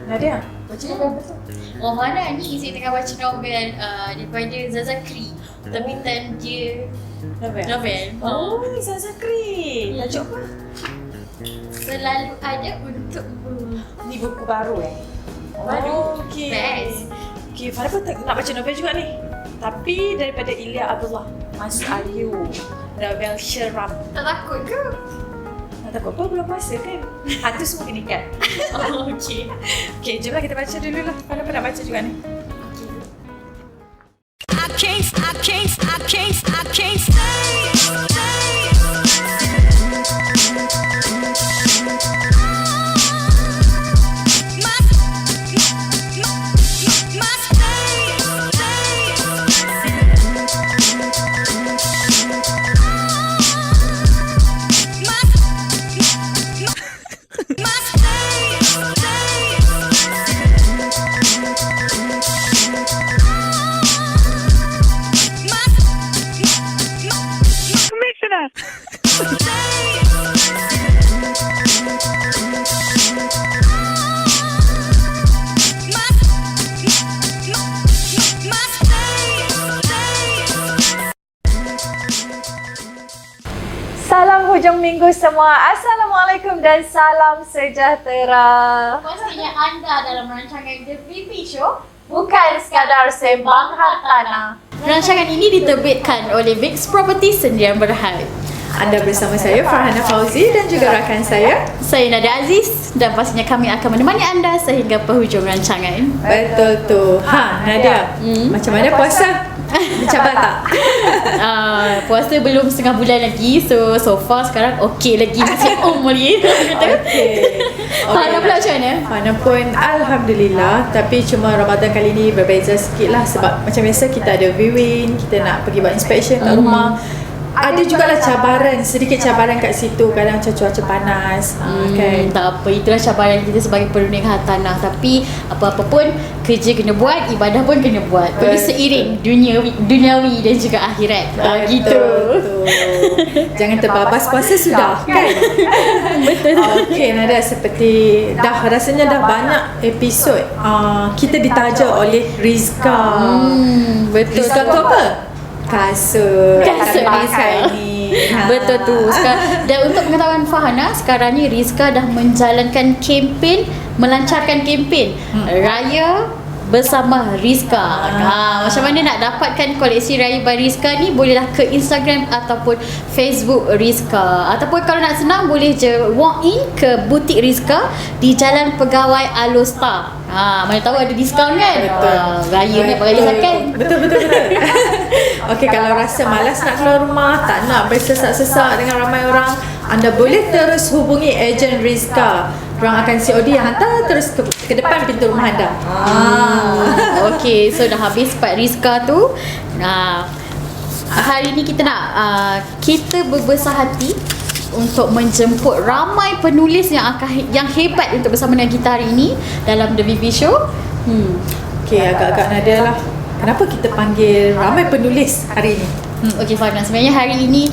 Nadia, baca novel apa tu? Mana ni saya tengah baca novel daripada Zazakri. Terbitan dia novel. Oh, Zazakri. Tajuk apa? Selalu ada untukmu. Ni buku baru Baru. Oh, okey. Best. Okey, Farah pun nak baca novel juga ni. Tapi daripada Ilya Abdullah Mas Ayu. Novel Syeram. Tak takut ke? Tak takut apa, belum puasa kan? Hantu semua kena ikat. Oh, okey. Okey, jomlah kita baca dulu lah. Farah pun nak baca juga ni. I can't stay. Salam hujung minggu semua. Assalamualaikum dan salam sejahtera. Pastinya anda dalam rancangan The VP Show. Bukan sekadar sembang hartanah. Rancangan ini diterbitkan oleh Vix Property Sendirian Berhad. Anda bersama saya Farhana Fauzi dan juga rakan saya. Saya Nadia Aziz dan pastinya kami akan menemani anda sehingga penghujung rancangan. Betul tu. Nadia, macam mana puasa? Mencabar tak? Puasa belum setengah bulan lagi. So far sekarang okey lagi. Masih lagi. Okey. Farhana pula macam mana? Farhana pun Alhamdulillah. Tapi cuma Ramadan kali ni berbeza sikit lah. Sebab macam biasa kita ada viewing, kita nak pergi buat inspection kat rumah. Ada jugalah cabaran, sedikit cabaran kat situ. Kadang macam cuaca panas kan. Tak apa, itulah cabaran kita sebagai penunik hartanah. Tapi apa-apa pun kerja kena buat, ibadah pun kena buat. Perlu seiring duniawi dan juga akhirat. Gitu. Jangan terbabas puasa sudah kan. Betul. Okey Nadia, seperti rasanya dah banyak episod kita ditaja oleh Rizka. Betul. Rizka tu apa? Kasut Rizka ni. Betul tu. Dan untuk pengetahuan Farhana, sekarang ni Rizka dah menjalankan melancarkan kempen Raya Bersama Rizka. Macam mana nak dapatkan koleksi Raya by Rizka ni? Bolehlah ke Instagram ataupun Facebook Rizka. Ataupun kalau nak senang, boleh je walk in ke butik Rizka di Jalan Pegawai Alostar. Mana tahu ada diskaun kan? Betul. Raya ni pakai diskaun. Betul. Okey, kalau rasa malas nak keluar rumah, tak nak bersesak-sesak dengan ramai orang, anda boleh terus hubungi ejen Rizka. Diorang akan COD hantar terus ke depan pintu rumah anda. Okey, so dah habis part Rizka tu. Hari ni kita nak kita berbesar hati untuk menjemput ramai penulis yang hebat untuk bersama dengan kita hari ini dalam The VP Show. Okey, agak-agak Nadia lah. Kenapa kita panggil ramai penulis hari ini? Okey Farhana, sebenarnya hari ini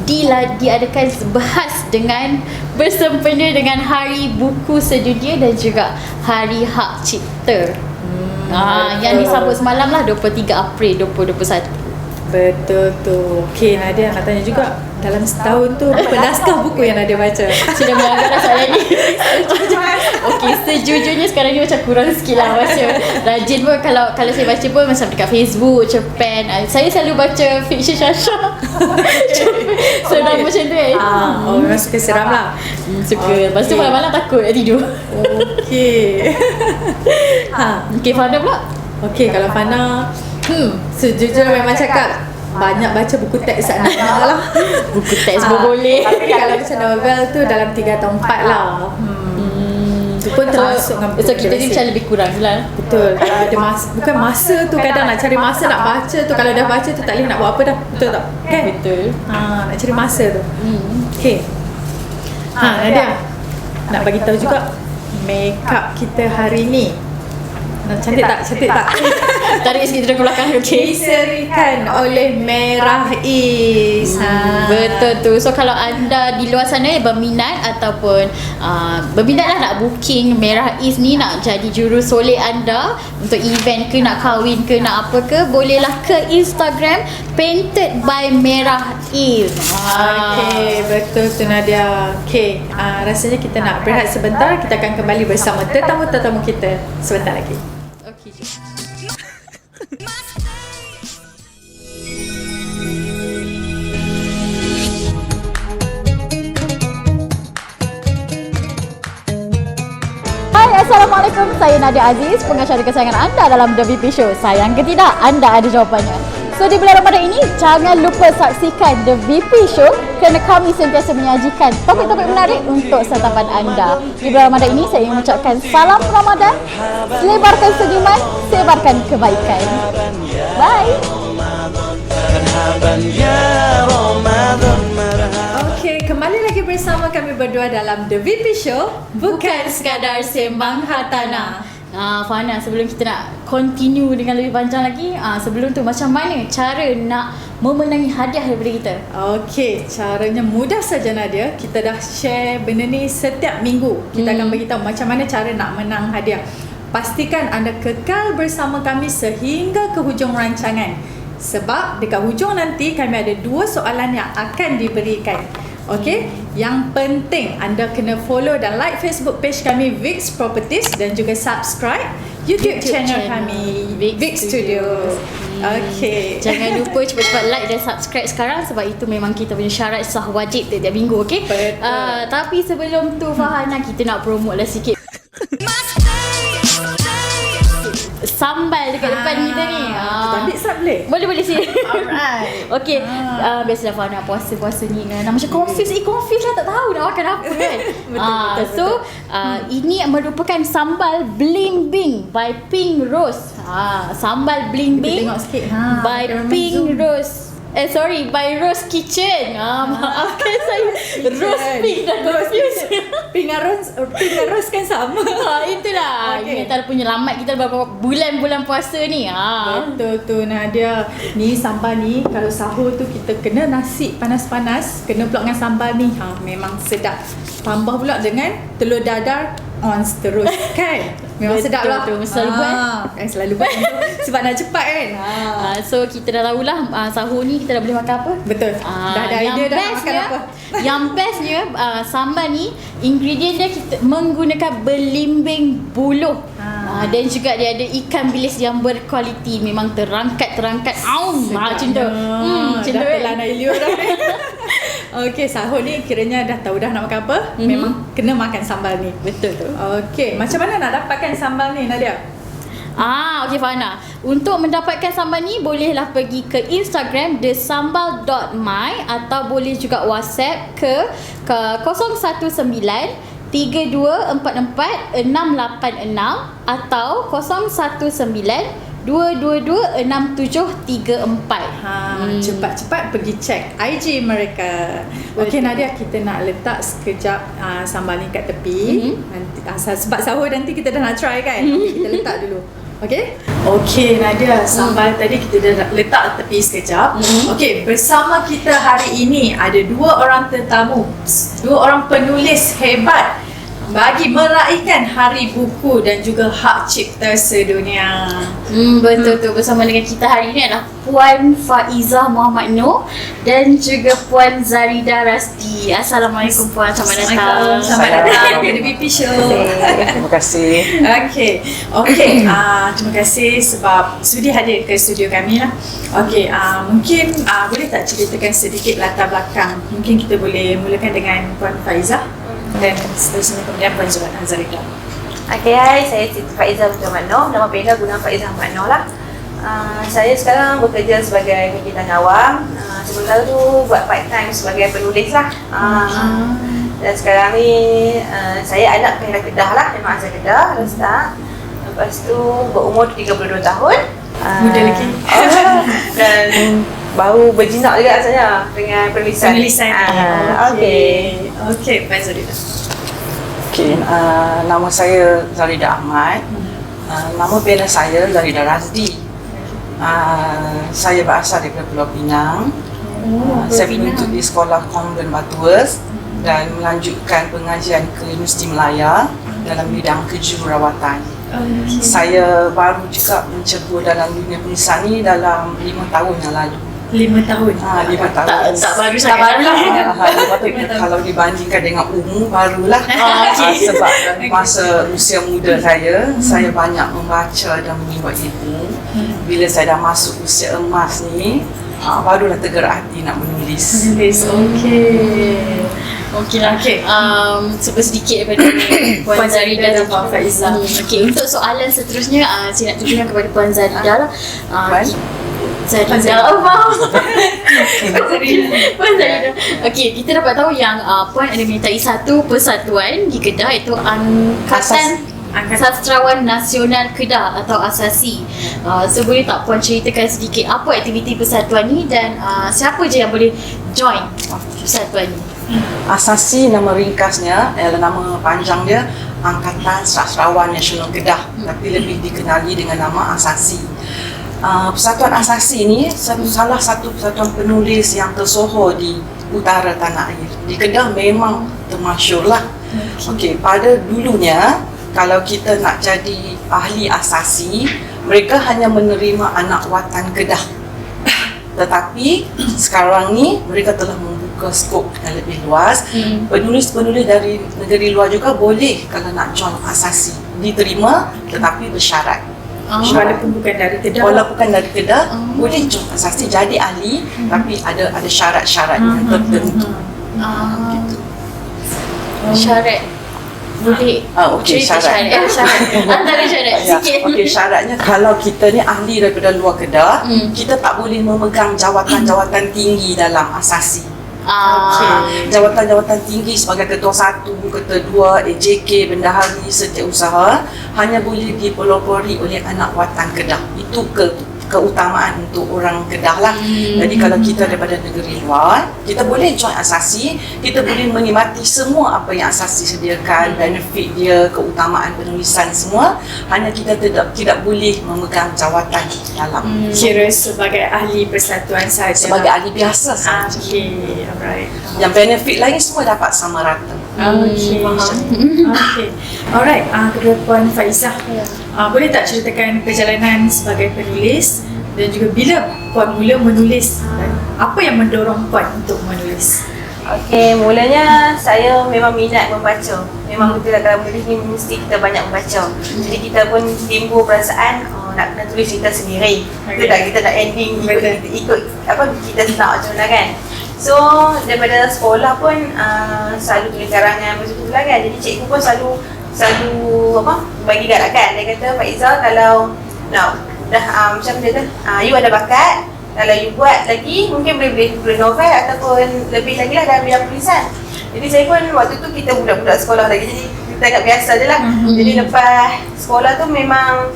diadakan bahas dengan bersempena dengan Hari Buku Sedunia dan juga Hari Hak Cipta. Yang disambut semalam lah 23 April 2021. Betul tu. Okey Nadia, nak tanya juga, dalam setahun tu berapa naskah buku yang Nadia baca? Sudah melanggar dah soalan ni. Okey, sejujurnya sekarang ni macam kurang sikit lah baca. Rajin pun kalau saya baca pun macam dekat Facebook, cerpen. Saya selalu baca fiction Syasha. Seram macam tu kan. Memang suka seram lah. Suka. Lepas tu malam-malam takut nak tidur. Okey. Okey, Farhana pula. Okey, kalau Fana sejujurnya memang cakap banyak baca buku teks tak nak lah. Buku teks pun boleh. Tapi kalau macam novel tu dalam 3 atau 4 lah. Itu pun termasuk dengan buku So kita ni biasa. macam lebih kurang lah. Betul. Kalau ada masa, bukan masa tu, kadang nak cari masa nak baca tu. Kalau dah baca tu tak boleh nak buat apa dah. Betul tak? Kan? Betul. Nak cari masa tu. Okey. Nadia, nak bagi tahu juga make up kita hari ni. Cantik tak? Cantik tak? Tarik sikit dari belakang. Okay. Diserikan oleh Merah East. Betul tu. So kalau anda di luar sana berminat ataupun berminat lah nak booking Merah East ni, nak jadi juru solek anda untuk event ke, nak kahwin ke, nak apa ke, bolehlah ke Instagram Painted by Merah East. Okay, betul tu Nadia. Okay, rasanya kita nak berehat sebentar. Kita akan kembali bersama tetamu-tetamu kita sebentar lagi. Okay, jom. Hai, Assalamualaikum. Saya Nadia Aziz, pengacara kesayangan anda dalam The VP Show. Sayang ke tidak, anda ada jawapannya. So di bulan Ramadan ini, jangan lupa saksikan The VP Show kerana kami sentiasa menyajikan topik-topik menarik untuk santapan anda. Di bulan Ramadan ini, saya ingin mengucapkan salam Ramadan, selebarkan senyuman, sebarkan kebaikan. Bye. Okay, kembali lagi bersama kami berdua dalam The VP Show. Bukan sekadar sembang hartanah. Fana, sebelum kita nak continue dengan lebih panjang lagi, sebelum tu macam mana cara nak memenangi hadiah daripada kita? Okay, caranya mudah saja Nadia. Kita dah share benda ni setiap minggu. Kita akan beritahu macam mana cara nak menang hadiah. Pastikan anda kekal bersama kami sehingga ke hujung rancangan. Sebab dekat hujung nanti kami ada 2 soalan yang akan diberikan. Okey, yang penting anda kena follow dan like Facebook page kami Vix Properties dan juga subscribe YouTube channel kami Vix Studios. Okey. Jangan lupa cepat-cepat like dan subscribe sekarang sebab itu memang kita punya syarat sah wajib tiap minggu, okey? Tapi sebelum tu Fahana, kita nak promote lah sikit sambal dekat depan kita ni. Kita ambil sat boleh? Boleh sini. Alright. Okey, biasalah Fahana puasa-puasa ni kan macam confused lah, tak tahu nak makan apa kan. betul. Ini merupakan sambal bling bing by Pink Rose. Sambal bling Kita bing tengok sikit. by Pink Rose. By Rose Kitchen. Maafkan saya. Rose Pink dah confused. Pink dan Rose kan sama. Itulah. Okay. Kita punya lamat kita beberapa bulan puasa ni. Betul tu Nadia. Ni sambal ni kalau sahur tu kita kena nasi panas-panas, kena pula dengan sambal ni. Memang sedap. Tambah pula dengan telur dadar ons terus kan. Memang sedap lah. Selalu buat. Selalu buat sebab nak cepat kan. So kita dah tahulah sahur ni kita dah boleh makan apa. Betul. Dah ada idea dah nak makan apa. Yang bestnya sambal ni ingredient dia kita menggunakan belimbing buluh. Dan juga dia ada ikan bilis yang berkualiti, memang terangkat. Macam tu. Macam tu lah nak ilio dah. Okey, sahur ni kiranya dah tahu dah nak makan apa. Memang kena makan sambal ni. Betul tu. Okey, macam mana nak dapatkan sambal ni Nadia? Okey Fahana. Untuk mendapatkan sambal ni bolehlah pergi ke Instagram thesambal.my atau boleh juga WhatsApp ke 019 3244 686 atau 019 2226734. Cepat-cepat pergi check IG mereka. Okey Nadia, kita nak letak sekejap sambal ni kat tepi. Nanti sebab sahur nanti kita dah nak try kan. Kita letak dulu. Okey? Okey Nadia, sambal tadi kita dah letak tepi sekejap. Okey, bersama kita hari ini ada 2 orang tetamu, 2 orang penulis hebat bagi meraihkan Hari Buku dan juga Hak Cipta Sedunia. Betul tu. Bersama dengan kita hari ini adalah Puan Faizah Muhammad Noor dan juga Puan Zarida Rasdi. Assalamualaikum Puan, selamat datang. Selamat datang ke The VP Show. Terima kasih. Okey, terima kasih sebab sudi hadir ke studio kami lah. Okey, mungkin boleh tak ceritakan sedikit latar belakang? Mungkin kita boleh mulakan dengan Puan Faizah dan seterusnya kemudian Puan Zarida. Okay, hai, saya Siti Faizah Muhammad Noor. Nama panggilan guna Faizah Muhammad Noor lah. Saya sekarang bekerja sebagai penyiar awam. Sebentar tu buat part time sebagai penulis lah. Dan sekarang ni saya anak kelahiran Kedah lah. Memang asal Kedah, Lestar. Lepas tu berumur 32 tahun. Muda lagi. Dan baru berjinak juga rasanya dengan penulisan. Okey, Puan Zarida. Okey, nama saya Zarida Ahmad. Nama pena saya Zahida Razdi. Saya berasal daripada Pulau Pinang. Saya menuntut di Sekolah Konvent Batuas dan melanjutkan pengajian ke Universiti Melaya dalam bidang kejururawatan. Saya baru juga mencebur dalam dunia penulisan ni dalam 5 tahun yang lalu. 5 tahun. 5 tahun. Tak baru sangat lah. Kalau dibandingkan dengan umur barulah. Okey. Sebab masa usia muda saya banyak membaca dan menimba ilmu. Bila saya dah masuk usia emas ni, barulah tergerak hati nak menulis. Okey. Okey lah. Cuba sedikit daripada Puan Zarida dan Puan Faizah. Okey, untuk soalan seterusnya saya nak tujukan kepada Puan Zarida lah. Puan? Zarida. Oh, maaf. Puan Zarida. Okey, kita dapat tahu yang Puan ada menyertai satu persatuan di Kedah, iaitu Angkatan Sastrawan Nasional Kedah atau ASASI. So boleh tak Puan ceritakan sedikit apa aktiviti persatuan ni dan siapa je yang boleh join persatuan ni? ASASI nama ringkasnya, nama panjang dia Angkatan Sastrawan Nasional Kedah, tapi lebih dikenali dengan nama ASASI. Persatuan ASASI ni salah satu persatuan penulis yang tersohor di utara tanah air. Di Kedah memang termasyur lah. Okey, pada dulunya kalau kita nak jadi ahli ASASI, mereka hanya menerima anak watan Kedah. Tetapi sekarang ni mereka telah membuka skop yang lebih luas. Penulis-penulis dari negeri luar juga boleh kalau nak join ASASI, diterima tetapi bersyarat. Walaupun bukan dari Kedah. Boleh join ASASI jadi ahli, tapi ada syarat-syaratnya tertentu. Gitu. Syarat boleh syarat. Antara syarat sikit. Okey, syaratnya kalau kita ni ahli daripada luar Kedah, kita tak boleh memegang jawatan-jawatan tinggi dalam ASASI. Jawatan-jawatan tinggi sebagai ketua 1, ketua 2, AJK, bendahari, setiausaha hanya boleh dipelopori oleh anak watan Kedah. Itu keutamaan untuk orang Kedah lah. Jadi kalau kita daripada negeri luar, kita boleh join ASASI, kita boleh menikmati semua apa yang ASASI sediakan, benefit dia, keutamaan penulisan semua, hanya kita tidak boleh memegang jawatan dalam. Kira sebagai ahli persatuan saja. Sebagai ahli biasa saja. Okey, alright. Yang benefit lain semua dapat sama rata. Okey. Okey. Alright, kepada Puan Faizah. Boleh tak ceritakan perjalanan sebagai penulis dan juga bila Puan mula menulis dan apa yang mendorong Puan untuk menulis? Okey, mulanya saya memang minat membaca. Memang kita kalau menulis ni mesti kita banyak membaca. Jadi kita pun timbul perasaan nak kena tulis cerita sendiri. Kita nak ending ikut apa kita nak macam mana kan. So daripada sekolah pun selalu tulis karangan macam tu lah kan. Jadi cikgu pun selalu bagi galakan. Dia kata, Faizah, kalau dah macam dia kata, you ada bakat, kalau you buat lagi mungkin boleh novel ataupun lebih lagi lah dalam bidang tulisan. Jadi saya pun waktu tu kita budak-budak sekolah lagi, jadi kita agak biasa je lah. Jadi lepas sekolah tu memang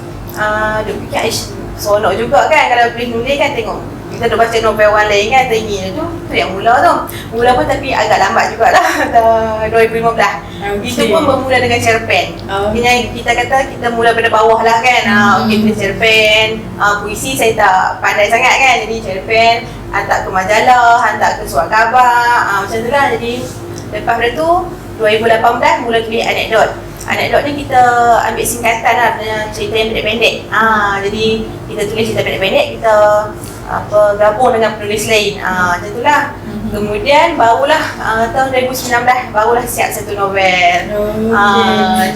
dia fikir seronok juga kan kalau boleh nulis kan, tengok kita dah baca novel orang lain kan, teringin tu yang mula pun tapi agak lambat jugalah. 2015 itu pun bermula dengan cerpen. Kita kata kita mula pada bawah lah kan. Tulis cerpen, puisi saya tak pandai sangat kan, jadi cerpen hantar ke majalah, hantar ke surat khabar, macam tu lah. Jadi lepas pada tu 2018 mula tulis anekdot. Anekdot ni kita ambil singkatan lah, cerita yang pendek-pendek. Jadi kita tulis cerita pendek-pendek, kita gabung dengan penulis lain. Macam tu lah. Kemudian barulah tahun 2019 barulah siap satu novel.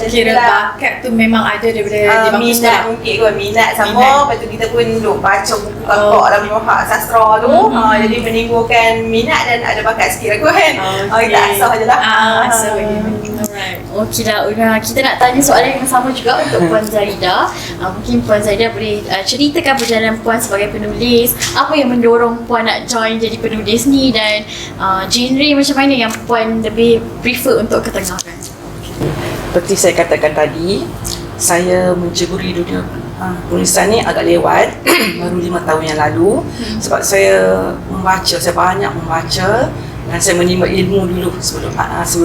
Kira bakat tu memang ada daripada di bangku minat sekolah. mungkin kot, minat sama. Lepas tu kita pun duk baca buku kakak dalam hak sastra tu. Jadi menimbulkan minat dan ada bakat sikit aku kan. Kita asah je lah. Asal begini. Okey dah, kita nak tanya soalan yang sama juga untuk Puan Zarida. Mungkin Puan Zarida boleh ceritakan perjalanan Puan sebagai penulis, apa yang mendorong Puan nak join jadi penulis ni, dan genre macam mana yang Puan lebih prefer untuk ketengahkan. Seperti saya katakan tadi, saya menceburi dunia penulisan ni agak lewat baru 5 tahun yang lalu. Sebab saya banyak membaca dan saya menimba ilmu dulu sebelum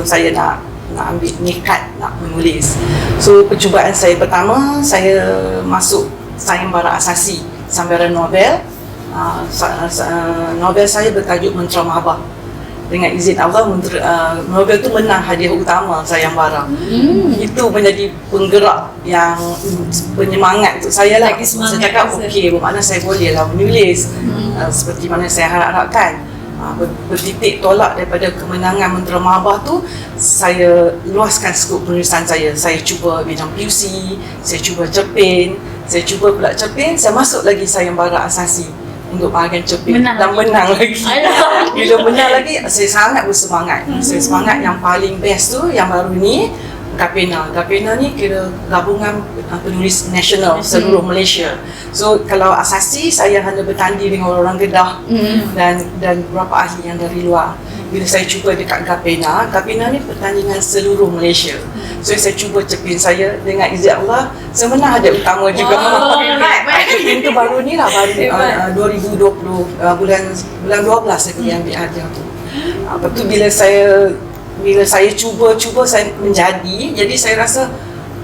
saya nak ambil nekat nak menulis. So percubaan saya pertama, saya masuk sayembara asasi, sayembara novel. Novel saya bertajuk Mentera Mahabbah. Dengan izin Allah, novel tu menang hadiah utama sayembara. Itu menjadi penggerak yang penyemangat untuk saya lah. Saya cakap okey, bermakna saya boleh lah menulis seperti mana saya harapkan. Bertitik tolak daripada kemenangan Mentera Mahabbah tu, saya luaskan skop penulisan saya. Saya cuba bidang PUC, saya cuba cerpen, saya cuba pula cerpen, saya masuk lagi sayembara asasi untuk bahagian cerpen dan menang lagi. Bila menang lagi, saya sangat bersemangat. Saya semangat yang paling best tu yang baru ni Gapena. Gapena ni kira gabungan penulis nasional seluruh Malaysia. So kalau asasi, saya hanya bertanding dengan orang Kedah dan beberapa ahli yang dari luar. Bila saya cuba dekat Gapena, Gapena ni pertandingan seluruh Malaysia. So saya cuba cerpen saya, dengan izin Allah, saya menang hadiah utama juga. Cerpen tu baru ni lah, baru 2020 bulan 12 saya pergi ambil hadiah tu. Lepas tu bila saya cuba saya menjadi, jadi saya rasa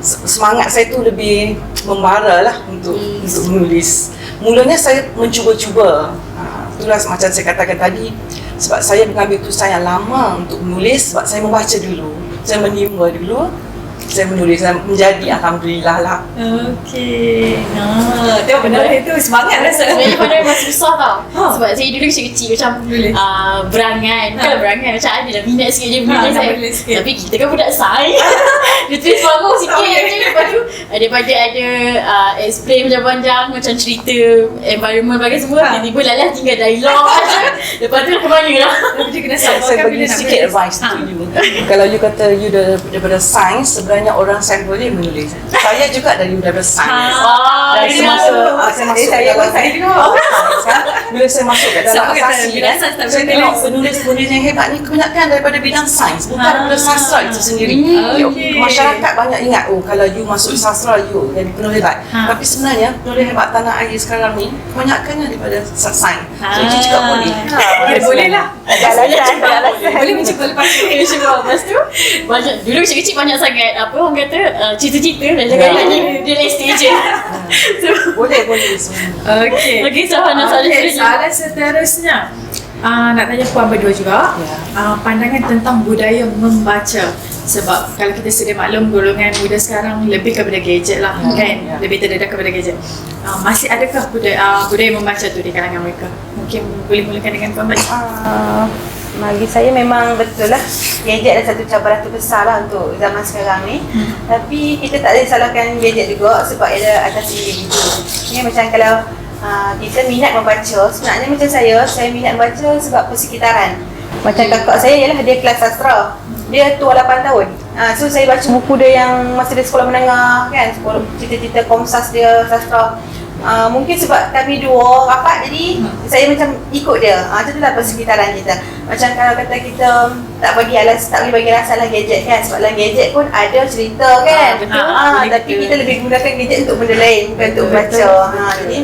semangat saya tu lebih membara lah untuk menulis. Mulanya saya mencuba-cuba. Itulah macam saya katakan tadi, sebab saya mengambil keputusan yang lama untuk menulis, sebab saya membaca dulu, saya menimba dulu, saya menulis dan menjadi, alhamdulillah lah. Okey. Tengok benda itu semangat rasa. Sebenarnya pada memang susah tau. Sebab saya dulu kecil-kecil macam berangan. Bukan berangan, macam ada dah minat sikit je menulis saya. Tapi kita kan budak sains. Dia tulis bangun sikit je. Lepas tu daripada ada explain macam panjang, macam cerita environment bagi semua, tiba-tiba lalas tinggal dialog aja. Lepas tu ke mana lah. Dia kena Saya bagi sikit advice to you. Kalau you kata you daripada sains, sebenarnya orang sains boleh menulis. Saya juga daripada sains. Dan saya masuk dalam bila saya masuk ke dalam asasi, saya tengok penulis-penulis yang hebat ni kebanyakan daripada bidang sains, bukan daripada sastra itu sendiri. Masyarakat banyak ingat, kalau you masuk sastra, you jadi penulis hebat. Tapi sebenarnya penulis hebat tanah air sekarang ni kebanyakannya daripada sains. So you juga boleh. Boleh lah. Boleh mencuba lepas tu. Lepas tu banyak, dulu kecil-kecil banyak sangat apa orang kata cerita-cerita dan jangan dia stage je. Boleh semua. Okey, soalan seterusnya. Nak tanya puan berdua juga. Pandangan tentang budaya membaca. Sebab kalau kita sedia maklum, golongan muda sekarang lebih kepada gadget lah, kan? Lebih terdedah kepada gadget. Masih adakah budaya membaca tu di kalangan mereka? Mungkin boleh mulakan dengan puan baca. Bagi saya memang betul lah, gadget adalah satu cabaran terbesar lah untuk zaman sekarang ni. Tapi kita tak boleh salahkan gadget juga, sebab ia atasi individu. Ni macam kalau kita minat membaca, sebenarnya macam saya minat membaca sebab persekitaran. Macam kakak saya ialah dia kelas sastra, dia tua 8 tahun. So saya baca buku dia yang masa dia sekolah menengah kan, cerita-cerita Komsas dia sastra. Mungkin sebab kami dua rapat, jadi saya macam ikut dia. Itulah persekitaran kita. Macam kalau kata kita tak boleh bagi rasa lah gadget kan, sebab dalam gadget pun ada cerita kan. Tapi kita lebih gunakan gadget untuk benda lain, bukan untuk baca. Jadi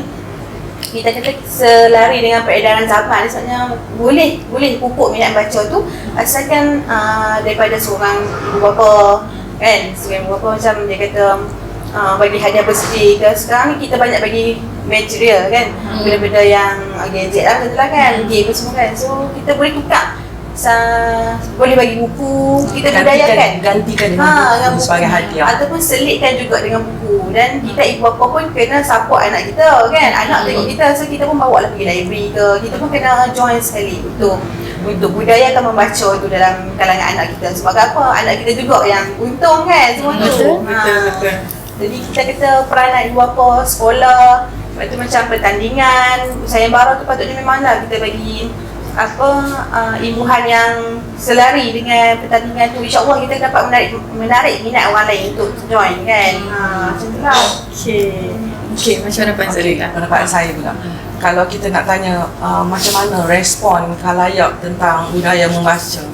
kita kata selari dengan peredaran zaman, maksudnya boleh pupuk minat baca tu asalkan daripada seorang ibu bapa kan. Seorang ibu bapa macam dia kata bagi hadiah birthday ke, sekarang ni kita banyak bagi material kan, benda-benda yang gadget lah betul lah kan, game semua kan. So kita boleh tukar, boleh bagi buku, kita budayakan, gantikan dengan buku sebagai hadiah, ataupun selitkan juga dengan buku. Dan kita ibu bapa pun kena support anak kita kan, anak tengok kita, so kita pun bawa lah pergi library ke, kita pun kena join sekali untuk budayakan membaca tu dalam kalangan anak kita. Sebab apa? Anak kita juga yang untung kan semua tu. Betul. Jadi kita kata peranan ibu bapa, sekolah, lepas tu macam pertandingan, sayembara tu patutnya memanglah kita bagi imbuhan yang selari dengan pertandingan tu. InsyaAllah kita dapat menarik minat orang lain untuk join kan. Macam tu lah. Okey, macam mana Puan Zarina? Pendapat saya pula, kalau kita nak tanya macam mana respon khalayak tentang budaya membaca,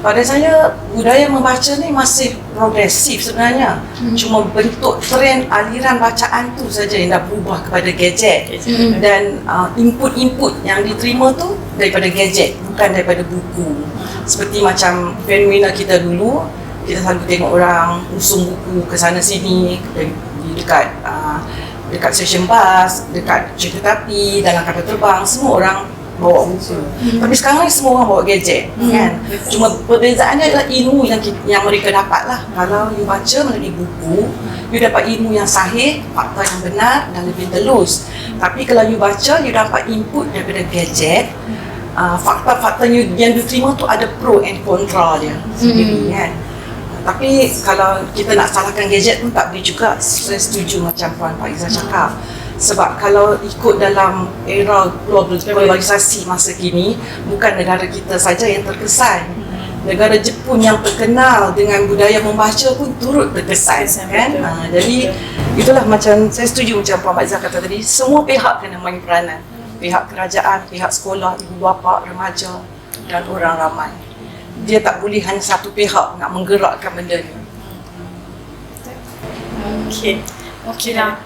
pada saya budaya membaca ni masih progresif sebenarnya. Cuma bentuk trend aliran bacaan tu saja yang dah berubah kepada gadget. Dan input-input yang diterima tu daripada gadget, bukan daripada buku. Seperti macam fenomena kita dulu, kita selalu tengok orang usung buku ke sana sini dekat stesen bas, dekat kereta api, dalam kapal terbang, semua orang bawa buku. Tapi sekarang ni semua orang bawa gadget, kan? Cuma perbezaannya adalah ilmu yang mereka dapat lah. Kalau you baca melalui buku, you dapat ilmu yang sahih, fakta yang benar dan lebih telus. Tapi kalau you baca, you dapat input daripada gadget, fakta-fakta yang diterima tu ada pro and contra dia sendiri, kan? Tapi kalau kita nak salahkan gadget pun tak boleh juga. Saya setuju macam Puan Faiza cakap. Sebab kalau ikut dalam era globalisasi masa kini, bukan negara kita saja yang terkesan. Negara Jepun yang terkenal dengan budaya membaca pun turut terkesan, kan? Jadi itulah macam saya setuju macam Puan Faiza kata tadi, semua pihak kena main peranan. Pihak kerajaan, pihak sekolah, ibu bapa, remaja dan orang ramai. Dia tak boleh hanya satu pihak nak menggerakkan benda ni. Okey lah.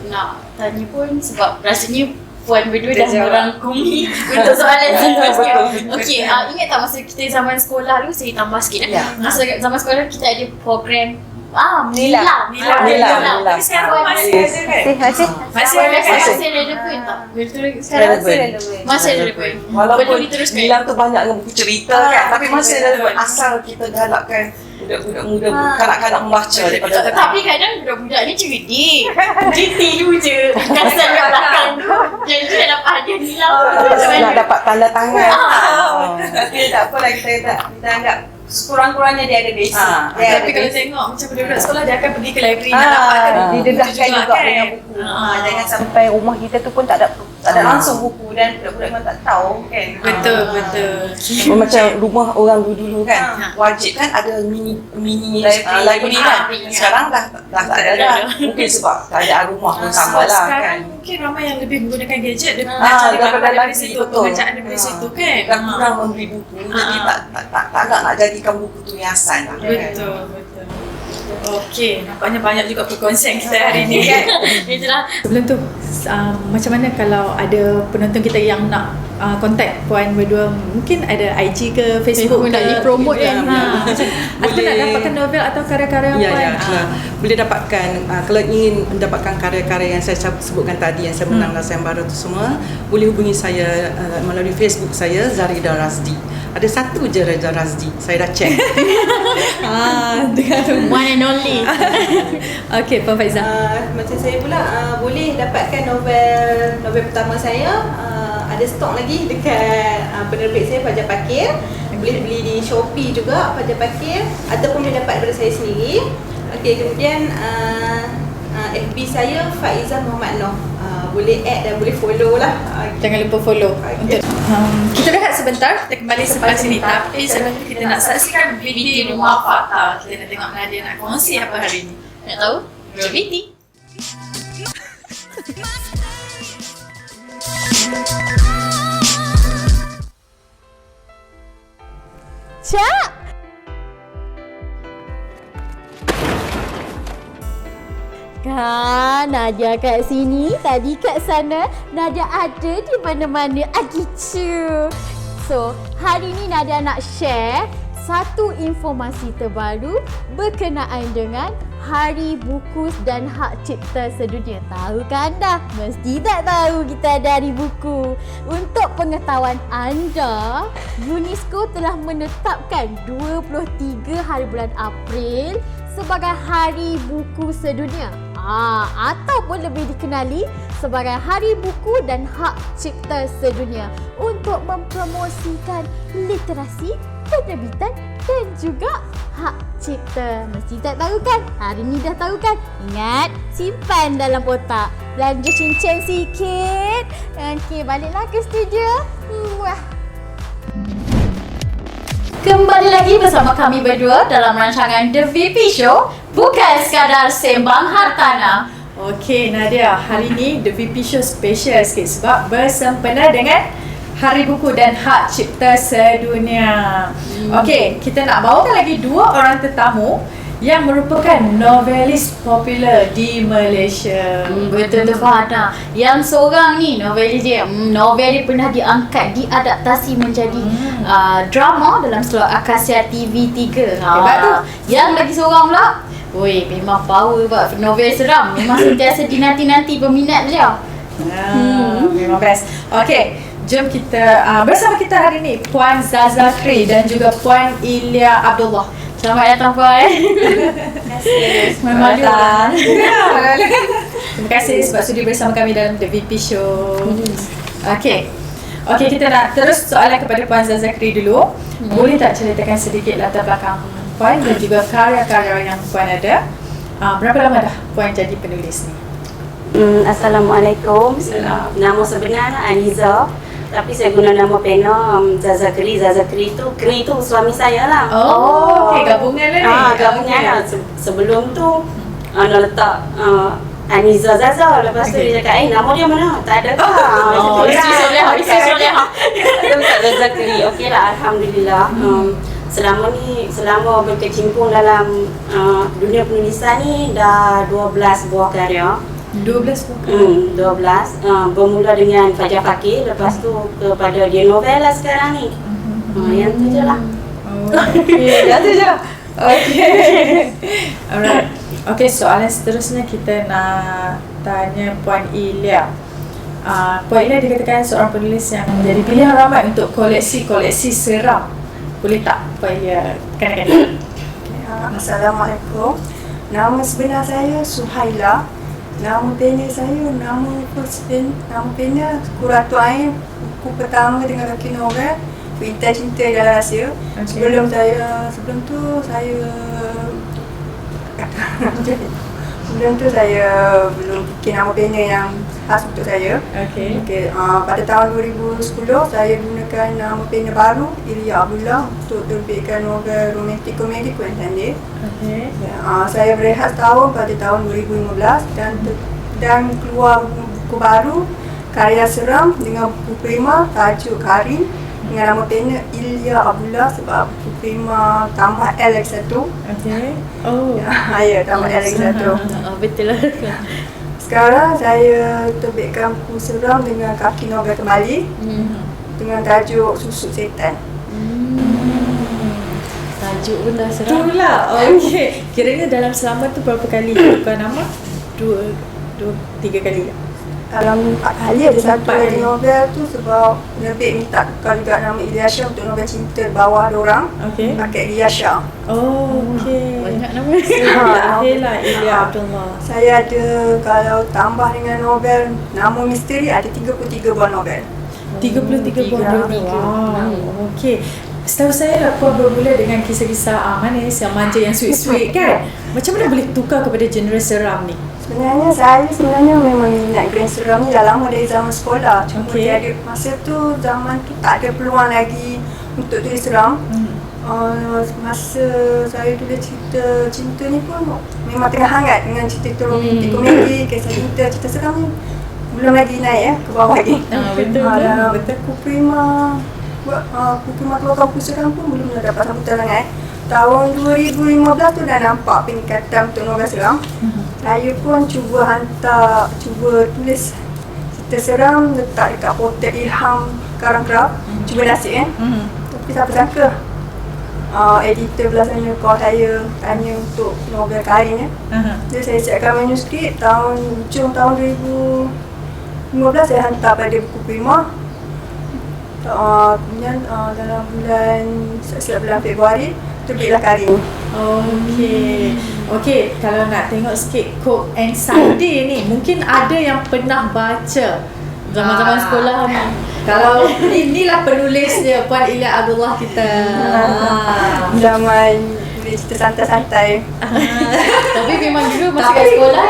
Nak tanya pun sebab rasanya Puan berdua dah merangkumi untuk soalan seterusnya. Okey, ingat tak masa kita zaman sekolah dulu, saya tambah sikit. Masa zaman sekolah kita ada program Nila. Tapi sekarang masih ada kan? Masih ada kan? Masih relevan tak? Sekarang masih relevan. Walaupun diteruskan. Nila tu banyak dengan buku cerita kan, tapi masih relevan asal kita galakkan budak-budak muda, kanak-kanak membaca daripada. Tapi kadang budak-budak ni cerdik. Dia tiru je. Kasar kat belakang tu. Jadi dia dapat hadiah Nila. Nak dapat tanda tangan. Tapi tak apalah, kita anggap sekurang-kurangnya dia ada basic. Tapi kalau tengok macam budak-budak sekolah, dia akan pergi ke library nak dapatkan buku didedahkan juga kan? dengan buku. Jangan sampai rumah kita tu pun tak ada langsung buku dan budak-budak memang tak tahu kan. Betul. Macam rumah orang dulu kan, wajib kan ada mini library kan. Sekarang dah tak ada dah. Mungkin sebab keadaan rumah pun sama lah kan. Sekarang mungkin ramai yang lebih menggunakan gadget dan belajar daripada library, situ, betul. pembacaan daripada situ kan. Dah kurang membeli buku, jadi tak nak jadikan buku tu hiasan lah. Betul. Okey, nampaknya banyak juga perkongsian kita hari ni kan. Itulah. Sebelum tu, macam mana kalau ada penonton kita yang nak contact Puan berdua, mungkin ada IG ke Facebook ke? nak di-promote kan? Atau nak dapatkan novel atau karya-karya Puan? Boleh dapatkan, kalau ingin mendapatkan karya-karya yang saya sebutkan tadi, yang saya menang Nasihat Baru tu semua, boleh hubungi saya melalui Facebook saya, Zarida Razdi. Ada satu je Reza Razdi, saya dah check. Dengan One and only. Okey, Puan Faiza. Macam saya pula boleh dapatkan novel pertama saya, ada stok lagi dekat penerbit saya Fajar Pakir. Boleh beli di Shopee juga Fajar Pakir, ataupun boleh dapat daripada saya sendiri. Okey, kemudian FB saya Faiza Muhammad Noh. Boleh add dan boleh follow lah. Jangan lupa follow. Untuk kita rehat sebentar, kita kembali selepas ini. Tapi sebelum tu kita nak saksikan VT Rumah Fakta. Kita nak tengok Nadia nak kongsi apa hari ni. Nak tahu? VT. Cak! Kan Nadia kat sini, tadi kat sana, Nadia ada di mana-mana. Gitu. So, hari ni Nadia nak share satu informasi terbaru berkenaan dengan Hari Buku dan Hak Cipta Sedunia. Tahu kan dah? Mesti tak tahu kita ada Hari Buku. Untuk pengetahuan anda, UNESCO telah menetapkan 23 hari bulan April sebagai Hari Buku Sedunia. Ataupun lebih dikenali sebagai Hari Buku dan Hak Cipta Sedunia untuk mempromosikan literasi, penerbitan dan juga hak cipta. Mesti tak tahu kan? Hari ni dah tahu kan? Ingat, simpan dalam otak. Belanja cincin sikit. Okey, baliklah ke studio. Wah. Kembali lagi bersama kami berdua dalam rancangan The VP Show. Bukan sekadar sembang hartanah. Okey Nadia, hari ni The VP Show special sikit sebab bersempena dengan Hari Buku dan Hak Cipta Sedunia. Okey, kita nak bawakan lagi 2 orang tetamu yang merupakan novelis popular di Malaysia. Betul tu Fahana. Yang seorang ni novelis dia, novel dia pernah diangkat, diadaptasi menjadi drama dalam seluruh Akasia TV3. Hebat tu. Yang lagi seorang pula, woi, memang power buat novel seram. Memang sentiasa dinanti-nanti peminat dia. Memang best. Okey, jom kita bersama kita hari ni Puan Zaza Kri dan juga Puan Ilya Abdullah. Selamat datang Puan. Selamat datang. Terima kasih sebab sudi bersama kami dalam The VP Show. Okey, kita nak terus soalan kepada Puan Zaza Kri dulu. Boleh tak ceritakan sedikit latar belakang Puan dan juga karya-karya yang Puan ada? Berapa lama dah Puan jadi penulis ni? Assalamualaikum. Nama sebenar Aniza, tapi saya guna nama pena Zaza Kri. Zaza Kri tu suami saya lah. Okey, gabungan lah ni. Gabungan lah. Sebelum tu nak letak Aniza Zaza. Lepas tu dia cakap, nama dia mana? Tak ada kah? Isteri soleha. Dia letak Zaza Kri. Okey lah, Alhamdulillah. Selama berkecimpung dalam dunia penulisan ni dah 12 buah karya. 12 bukan? 12. Bermula dengan Fajar Fakir, lepas tu kepada dia novel lah sekarang ni. Yang tu je lah. Okey, yang tu je. Okey. Alright. Okey, soalan seterusnya kita nak tanya Puan Ilya. Puan Ilya dikatakan seorang penulis yang menjadi pilihan ramai untuk koleksi-koleksi seram. Boleh tak Puan Ilya kanak-kanak? Assalamualaikum. Nama sebenar saya Suhaila. Nama pena saya, nama pena Kuratu Ain, buku pertama dengan kaki novel Pintai Cinta dan Rahsia. Sebelum tu saya belum fikir nama pena yang khas untuk saya. Okey. Pada tahun 2010 saya gunakan nama pena baru Ilya Abdullah untuk terbitkan novel romantik komedi Quentin Day. Okey. Saya berehat setahun pada tahun 2015 dan keluar buku baru karya seram dengan buku prima tajuk Karin dengan nama pena Ilya Abdullah sebab buku prima tambah L lagi satu. Okey. Oh. Ya, tambah L lagi satu. Betul lah. Sekarang saya terbitkan buku seram dengan kaki novel kembali dengan tajuk Susuk Setan. Tajuk pun dah seram. Itulah. Okey. Kiranya dalam selama tu berapa kali tukar nama? 3 kali. Dalam 4 kali ada satu lagi novel tu sebab penerbit minta tukar juga nama Ilyasha untuk novel cinta bawah dorang. Okey. Pakai Ilyasha. Oh, okey. Banyak nama. Lahirlah Ilya Abdullah. Saya ada, kalau tambah dengan novel nama misteri, ada 33 buah novel. 33 buah novel. Wow. Okey. Setahu saya Puan bermula dengan kisah-kisah manis yang manja yang sweet-sweet kan. Macam mana boleh tukar kepada genre seram ni? Saya memang minat genre seram ni dah lama dari zaman sekolah. Cuma ada masa tu, zaman tu tak ada peluang lagi untuk tulis seram. Masa saya tulis cerita cinta ni pun memang tengah hangat dengan cerita romantik komedi, kisah cinta, cerita seram ni belum lagi naik ke bawah lagi. Betul. Buku prima keluar buku seram pun belum dapat sambutan sangat. Tahun 2015 tu dah nampak peningkatan untuk novel seram. Saya pun cuba tulis cerita seram, letak dekat portal Ilham Karangkraf. Cuba nasib kan. Tapi siapa sangka editor belah sana call saya tanya untuk novel Karin. Jadi saya siapkan manuskrip hujung tahun 2015 saya hantar pada buku prima. Kemudian dalam bulan Februari terbitlah Karin. Okey, kalau nak tengok sikit Coke and Sunday ni, mungkin ada yang pernah baca Zaman-zaman sekolah ni. Kalau inilah penulisnya Puan Ilya Abdullah kita. Zaman cerita santai-santai. Tapi memang dulu masa kat sekolah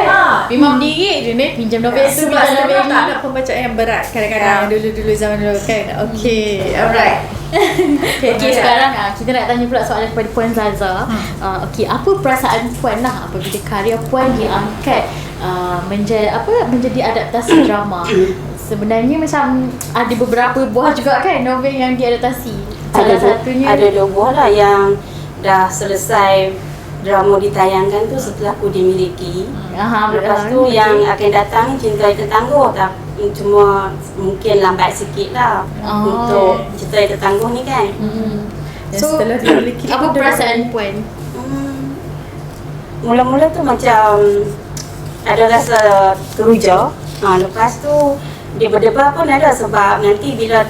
memang berdiri je ni pinjam novel tu, Sebab pinjam novel sekarang tak ni. nak pembacaan yang berat kadang-kadang dulu-dulu zaman dulu kan. Okey, alright. Okey, sekarang kita nak tanya pula soalan kepada Puan Zaza. Okey, apa perasaan Puan lah apabila karya Puan diangkat menjadi adaptasi drama? Sebenarnya macam ada beberapa buah juga kan novel yang diadaptasi. Salah satunya ada 2 buah lah yang dah selesai drama ditayangkan tu Setelah Ku Dimiliki. Lepas tu betul. yang akan datang ni Cinta Tertangguh, cuma mungkin lambat sikit lah untuk Cinta Tertangguh ni kan. Dan So, setelah dimiliki apa tu perasaan Puan? Mula-mula tu macam ada rasa teruja. Lepas tu dia berdebar pun ada sebab nanti bila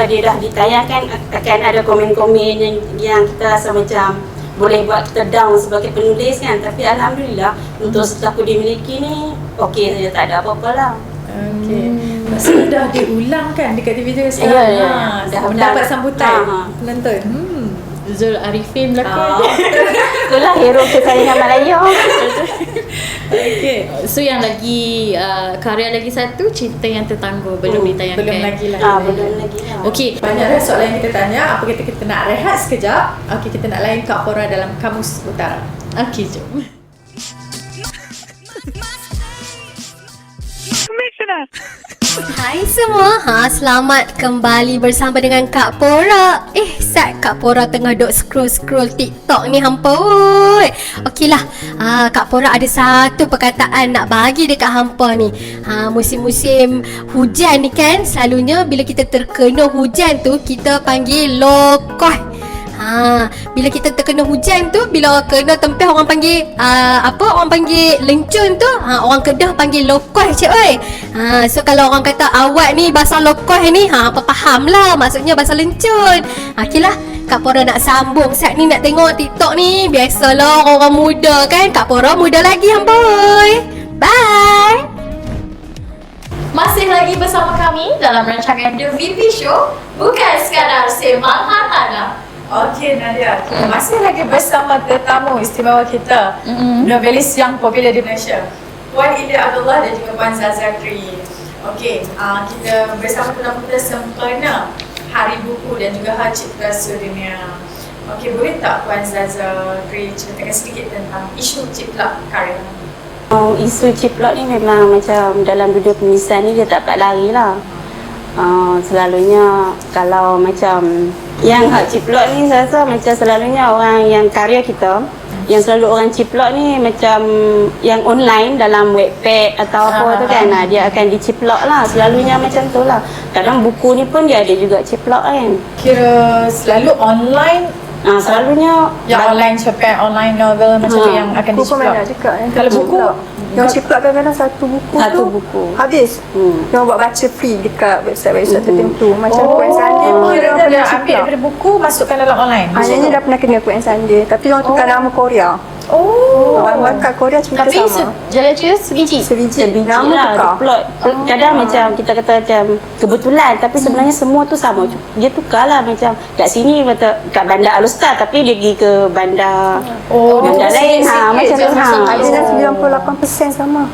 dia dah ditayangkan akan ada komen-komen yang kita rasa macam boleh buat kita down sebagai penulis kan. Tapi Alhamdulillah untuk Setelah Ku Dimiliki ni okey saja, tak ada apa-apa lah. Okey. Maksudnya dah diulang kan dekat TV juga sekarang. Ya, Dah dah mendapat ulang. sambutan penonton. Zul Arifin berlakon. Itulah hero kesayangan Malaya. Okey. So yang lagi karya lagi satu Cinta Yang Tertangguh belum ditayangkan. Belum lagi lah. Belum lagi lah. Okey. Banyak dah soalan yang kita tanya. Apa kita nak rehat sekejap? Okey, kita nak layan Kak Pora dalam Kamus Utara. Okey, jom. Hai semua, selamat kembali bersama dengan Kak Pora. Sat Kak Pora tengah duk scroll TikTok ni hampa oi. Okeylah, Kak Pora ada satu perkataan nak bagi dekat hampa ni. Musim-musim hujan ni kan, selalunya bila kita terkena hujan tu kita panggil lokoh. Bila kita terkena hujan tu, bila kena tempeh orang panggil orang panggil lencun tu, orang Kedah panggil lokoh cik oi. So kalau orang kata awak ni basah lokoh ni, apa faham lah maksudnya basah lencun. Okeylah, Kak Pora nak sambung saat ni nak tengok TikTok ni. Biasalah orang muda kan, Kak Pora muda lagi hampa oi. Bye. Masih lagi bersama kami dalam rancangan The VP Show, bukan sekadar sembang hartanah. Okey Nadia, masih lagi bersama tetamu istimewa kita, novelis yang popular di Malaysia, Puan Ida Abdullah dan juga Puan Zazakri. Okey, kita bersama tetamu kita sempena Hari Buku dan juga Hari Cipta Sedunia. Okey, boleh tak Puan Zazakri ceritakan sedikit tentang isu cipta karya? Isu ciplok ni memang macam dalam dunia penulisan ni dia tak dapat lari lah. Selalunya kalau macam yang hak ciplok ni saya rasa macam selalunya orang yang karya kita yang selalu orang ciplok ni macam yang online dalam Wattpad atau apa tu kan, dia akan diciplok lah, selalunya macam tu lah. Kadang buku ni pun dia ada juga ciplok kan. Kira selalu online, Selalunya yang online cerpen, online novel macam tu yang akan Buku pun diciplok. banyak juga yang Kalau buku, yang ciplak kadang-kadang satu buku Satu tu buku. habis. Yang buat baca free dekat website-website tertentu. Macam Queen Sunday pun kira orang dia pernah ambil ciplak. daripada buku masukkan dalam online. Hanya dah pernah kena Queen Sunday, tapi orang tukar nama Korea. Orang kat Korea cerita Tapi sama. jalan cerita sebiji. Sebiji Sebiji nama lah, tukar. plot. Kadang macam kita kata macam kebetulan, tapi sebenarnya semua tu sama. Dia tukar lah, macam kat sini kata kat bandar Alustar tapi dia pergi ke bandar bandar lain. Macam tu. Ada dah 98% sama.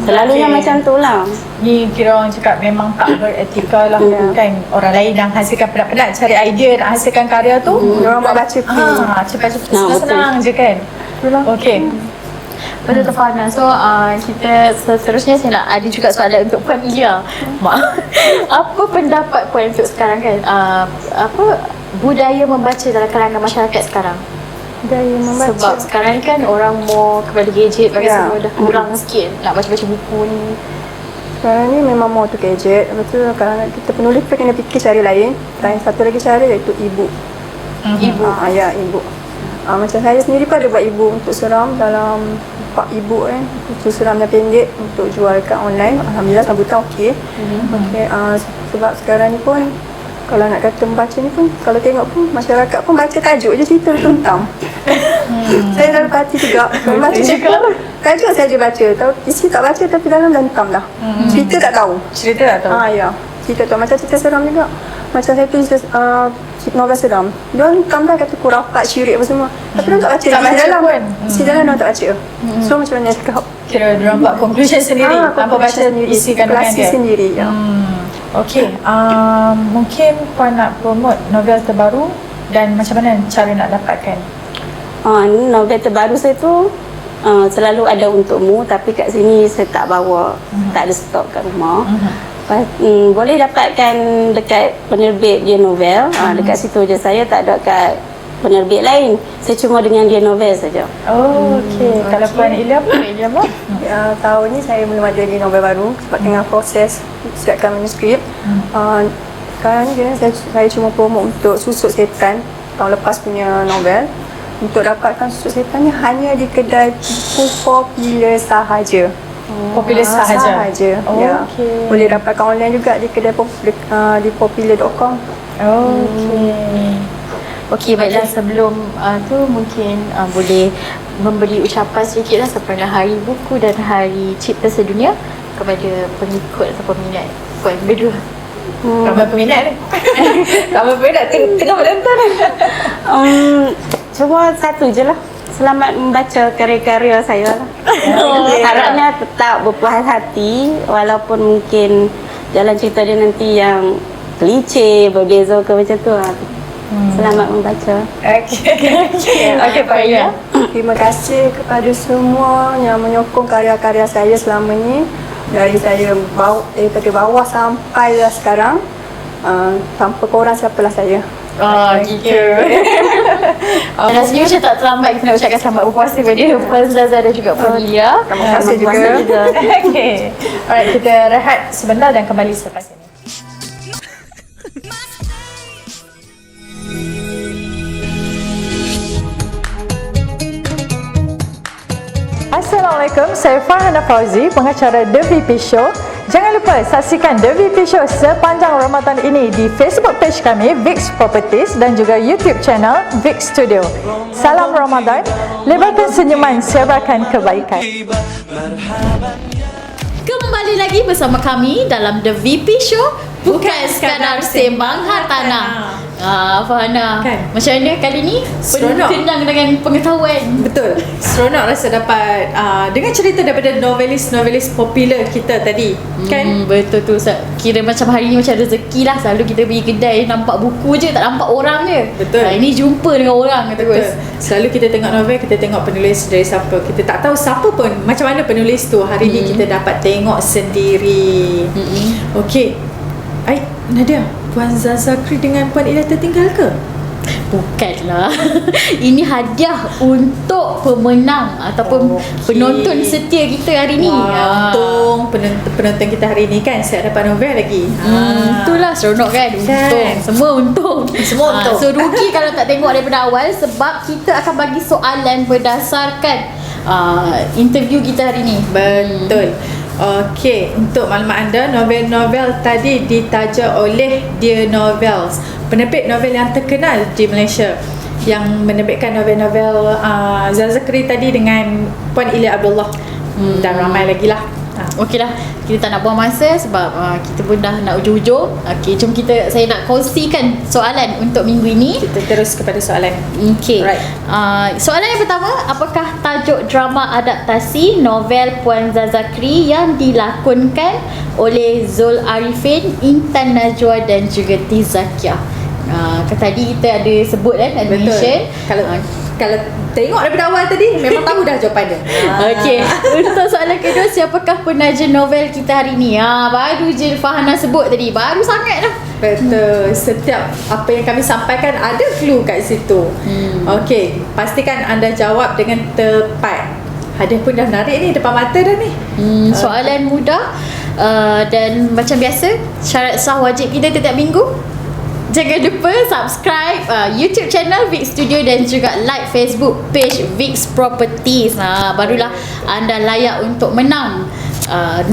Selalunya Okey. macam tu lah. Ni kira orang cakap memang tak beretika lah kan. Orang lain yang hasilkan penat-penat cari idea nak hasilkan karya tu, Orang buat baca free. cepat-cepat betul. senang-senang je kan. Okey. Betul tu Fahna. So kita seterusnya saya nak ada juga soalan untuk Puan Ilia. Apa pendapat Puan untuk sekarang kan budaya membaca dalam kalangan masyarakat sekarang? Budaya membaca. Sebab sekarang kan orang more kepada gadget, bagi Ya. semua dah kurang sikit nak baca-baca buku ni. Sekarang ni memang mau tu gadget. Lepas tu kalau nak kita penulis pun kena fikir cara lain. Dan satu lagi cara iaitu e-book. E-book. Ya, e-book. Macam saya sendiri pun ada buat e-book untuk seram dalam 4 e-book kan. Itu seramnya pendek untuk jual kat online. Alhamdulillah sambutan okey. Okey, sebab sekarang ni pun kalau nak kata membaca ni pun kalau tengok pun masyarakat pun baca tajuk je cerita tuntam. Saya dalam hati juga. Baca tajuk saya je baca. Tahu isi tak baca tapi dalam dah hentam dah. Cerita tak tahu. Cerita tak tahu. Ya. Cerita tu macam cerita seram juga. Macam saya tulis novel seram. Dia hentam dah kata kurafat, syirik apa semua. Tapi dia tak baca. Tak baca dalam pun. isi dalam dia tak baca. So macam mana saya cakap? Kira diorang buat conclusion sendiri tanpa baca isi kandungan Klasi dia. sendiri. Ya. Okey, mungkin Puan nak promote novel terbaru dan macam mana cara nak dapatkan? Ni novel terbaru saya tu selalu ada untukmu, tapi kat sini saya tak bawa, tak ada stok kat rumah. Boleh dapatkan dekat penerbit Dia Novel, dekat situ je. Saya tak ada kat penerbit lain. Saya cuma dengan dia novel saja. Oh, okey. Kalau Puan Ilham, Tahun ni saya belum ada di novel baru sebab tengah proses siapkan manuskrip. Sekarang ni saya cuma promo untuk Susuk Setan, tahun lepas punya novel. Untuk dapatkan Susuk Setan ni hanya di kedai buku popular sahaja. Popular sahaja. Ya. Okey. Boleh dapatkan online juga di kedai di popular.com. Okey, baiklah sebelum tu mungkin boleh memberi ucapan sedikit lah sempena Hari Buku dan Hari Cipta Sedunia kepada pengikut atau peminat Puan berdua. ramai peminat ni. Ramai peminat tengah menonton. Cuma satu je lah. Selamat membaca karya-karya saya lah. Harapnya tetap berpuas hati walaupun mungkin jalan cerita dia nanti yang klise, berbeza ke macam tu lah. Selamat membaca. Okey, Pak Ilham. Terima kasih kepada semua yang menyokong karya-karya saya selama ni. Dari saya daripada bawah sampai dah sekarang. Tanpa korang siapalah saya. Gitu. Rasanya macam tak terlambat kita nak ucapkan selamat berpuasa kepada Puan Zaza dan juga Puan Ilia. Terima kasih juga. Okey. Alright, kita rehat sebentar dan kembali selepas ini. Assalamualaikum, saya Farhana Fauzi, pengacara The VP Show. Jangan lupa saksikan The VP Show sepanjang Ramadan ini di Facebook page kami, Vix Properties, dan juga YouTube channel Vix Studio. Salam Ramadan, lebarkan senyuman, sebarkan kebaikan. Kembali lagi bersama kami dalam The VP Show, bukan sekadar sembang hartanah. Farhana, Kan? macam mana kali ni? Seronok. Kenang dengan pengetahuan. Betul. Seronok rasa dapat dengan cerita daripada novelis-novelis popular kita tadi. Kan? Betul tu. Kira macam hari ni macam rezeki lah. Selalu kita pergi kedai nampak buku je, tak nampak orang je. Betul. Ini jumpa dengan orang kata Betul. terus. Selalu kita tengok novel, kita tengok penulis dari siapa. Kita tak tahu siapa pun, macam mana penulis tu. Hari ni kita dapat tengok sendiri. Okey. Nadia, Puan Zazakri dengan Puan Ilia tertinggal ke? Bukanlah. Ini hadiah untuk pemenang ataupun penonton setia kita hari ni. Untung penonton kita hari ni kan siap dapat novel lagi. Itulah seronok kan. Untung. Semua untung. Semua untung. So rugi kalau tak tengok daripada awal sebab kita akan bagi soalan berdasarkan interview kita hari ni. Betul. Okey, untuk maklumat anda, novel-novel tadi ditaja oleh Dear Novels, penerbit novel yang terkenal di Malaysia yang menerbitkan novel-novel Zazakri tadi dengan Puan Ilia Abdullah dan ramai lagi lah. Okey lah, kita tak nak buang masa sebab kita pun dah nak ujung-ujung. Okey, jom saya nak kongsikan soalan untuk minggu ini. Kita terus kepada soalan. Okey. Right. Soalan yang pertama, apakah tajuk drama adaptasi novel Puan Zazakri yang dilakonkan oleh Zul Arifin, Intan Najwa dan juga Tizakiah? Tadi kita ada sebut kan, ada mention. Kalau tengok daripada awal tadi memang tahu dah jawapan dia. Okey. Untuk soalan kedua, siapakah penaja novel kita hari ni? Baru je Farhana sebut tadi. Baru sangat dah. Betul. Setiap apa yang kami sampaikan ada clue kat situ. Okey, pastikan anda jawab dengan tepat. Hadiah pun dah menarik ni depan mata dah ni. Soalan mudah dan macam biasa, syarat sah wajib kita setiap minggu. Jangan lupa subscribe YouTube channel Vix Studio dan juga like Facebook page Vix Properties. Barulah anda layak untuk menang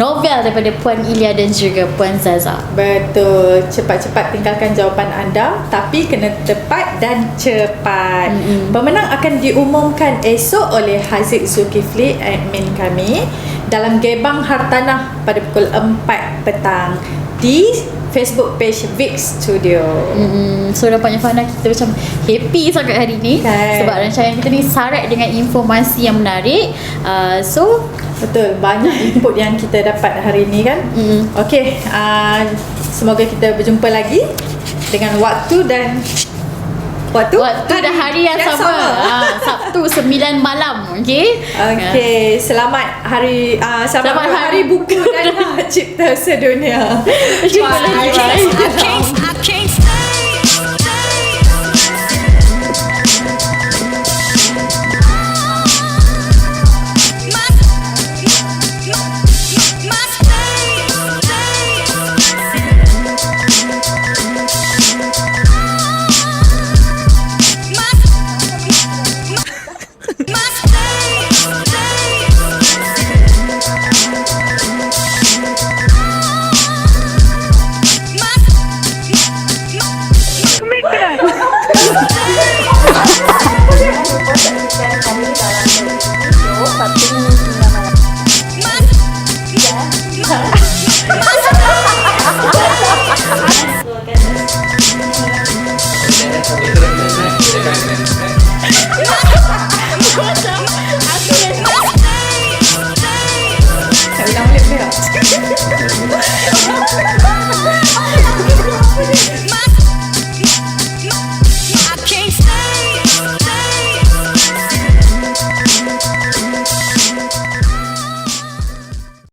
novel daripada Puan Ilia dan juga Puan Zaza. Betul. Cepat-cepat tinggalkan jawapan anda, tapi kena tepat dan cepat. Pemenang akan diumumkan esok oleh Haziq Zulkifli, admin kami, dalam Gebang Hartanah pada pukul 4 petang di Facebook page Vix Studio. So nampaknya Farhana kita macam happy sangat hari ni sebab rancangan kita ni syarat dengan informasi yang menarik. Betul, banyak input yang kita dapat hari ni kan. Okey, semoga kita berjumpa lagi dengan waktu dan dan hari yang sama. Sabtu 9 malam. Okey. Okey, selamat hari hari buku dan cipta sedunia. Jumpa lagi. I can't stay. Macam